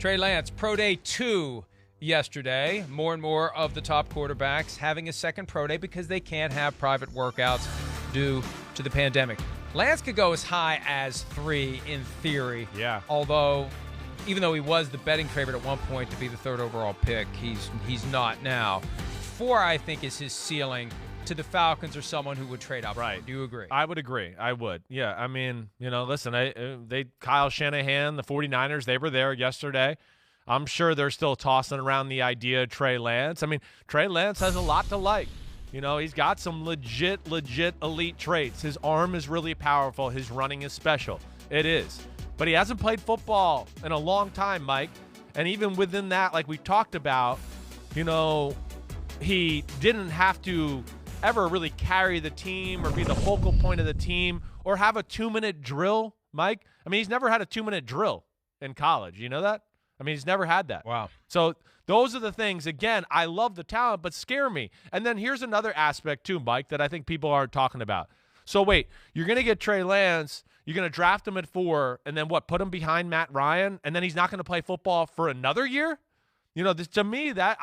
Trey Lance, Pro Day 2 yesterday. More and more of the top quarterbacks having a second Pro Day because they can't have private workouts due to the pandemic. Lance could go as high as 3 in theory. Yeah. Although, even though he was the betting favorite at one point to be the 3rd overall pick, he's not now. 4, I think, is his ceiling. To the Falcons or someone who would trade up. Right. Do you agree? I would agree. I would. Yeah. I mean, listen, Kyle Shanahan, the 49ers, they were there yesterday. I'm sure they're still tossing around the idea of Trey Lance. I mean, Trey Lance has a lot to like. He's got some legit elite traits. His arm is really powerful. His running is special. It is. But he hasn't played football in a long time, Mike. And even within that, like we talked about, he didn't have to ever really carry the team or be the focal point of the team or have a 2-minute drill, Mike. I mean, he's never had a 2-minute drill in college. You know that? I mean, he's never had that. Wow. So those are the things, again, I love the talent, but scare me. And then here's another aspect too, Mike, that I think people aren't talking about. So wait, you're going to get Trey Lance, you're going to draft him at 4, and then what, put him behind Matt Ryan, and then he's not going to play football for another year? To me, that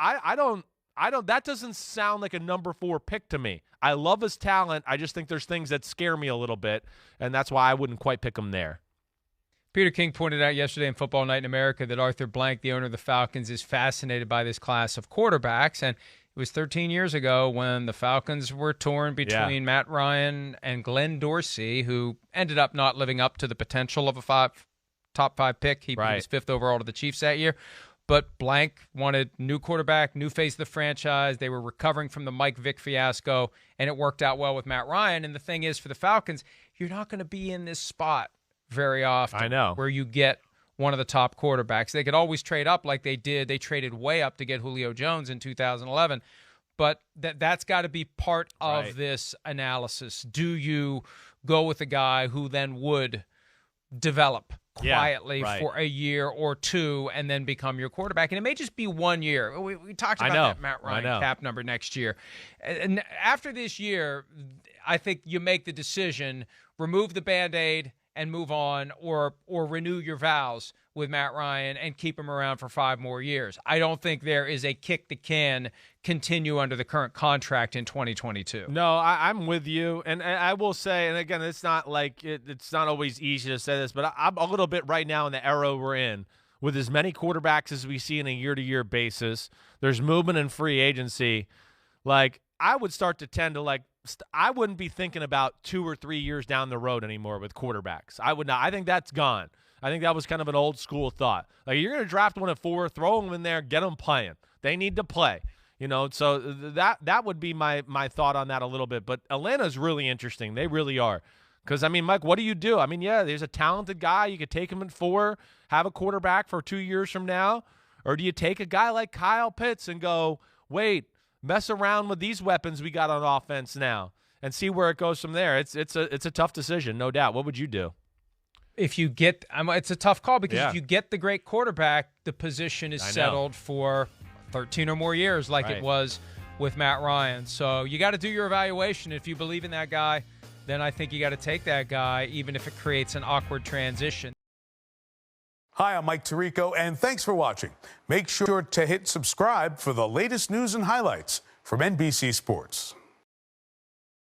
that doesn't sound like a number 4 pick to me. I love his talent. I just think there's things that scare me a little bit, and that's why I wouldn't quite pick him there. Peter King pointed out yesterday in Football Night in America that Arthur Blank, the owner of the Falcons, is fascinated by this class of quarterbacks. And it was 13 years ago when the Falcons were torn between Matt Ryan and Glenn Dorsey, who ended up not living up to the potential of a top 5 pick. He was 5th overall to the Chiefs that year. But Blank wanted new quarterback, new face of the franchise. They were recovering from the Mike Vick fiasco, and it worked out well with Matt Ryan. And the thing is, for the Falcons, you're not going to be in this spot very often. I know. Where you get one of the top quarterbacks. They could always trade up like they did. They traded way up to get Julio Jones in 2011. But that's got to be part of this analysis. Do you go with a guy who then would develop quietly for a year or 2 and then become your quarterback? And it may just be 1 year. We talked about that Matt Ryan cap number next year. And after this year, I think you make the decision, remove the Band-Aid and move on, or renew your vows with Matt Ryan and keep him around for 5 more years. I don't think there is a kick the can continue under the current contract in 2022. No, I'm with you. And I will say, and again, it's not like it's not always easy to say this, but I'm a little bit right now in the era we're in with as many quarterbacks as we see on a year-to-year basis. There's movement in free agency. Like, I would start to tend to I wouldn't be thinking about 2 or 3 years down the road anymore with quarterbacks. I would not. I think that's gone. I think that was kind of an old school thought. Like, you're going to draft one at 4, throw them in there, get them playing. They need to play. So that would be my thought on that a little bit. But Atlanta's really interesting. They really are. Because, I mean, Mike, what do you do? I mean, there's a talented guy. You could take him at 4, have a quarterback for 2 years from now. Or do you take a guy like Kyle Pitts and go, wait, mess around with these weapons we got on offense now and see where it goes from there? It's a tough decision, no doubt. What would you do? If you get it's a tough call because if you get the great quarterback, the position is settled for 13 or more years like it was with Matt Ryan. So you got to do your evaluation. If you believe in that guy, then I think you got to take that guy, even if it creates an awkward transition. Hi, I'm Mike Tirico, and thanks for watching. Make sure to hit subscribe for the latest news and highlights from NBC Sports.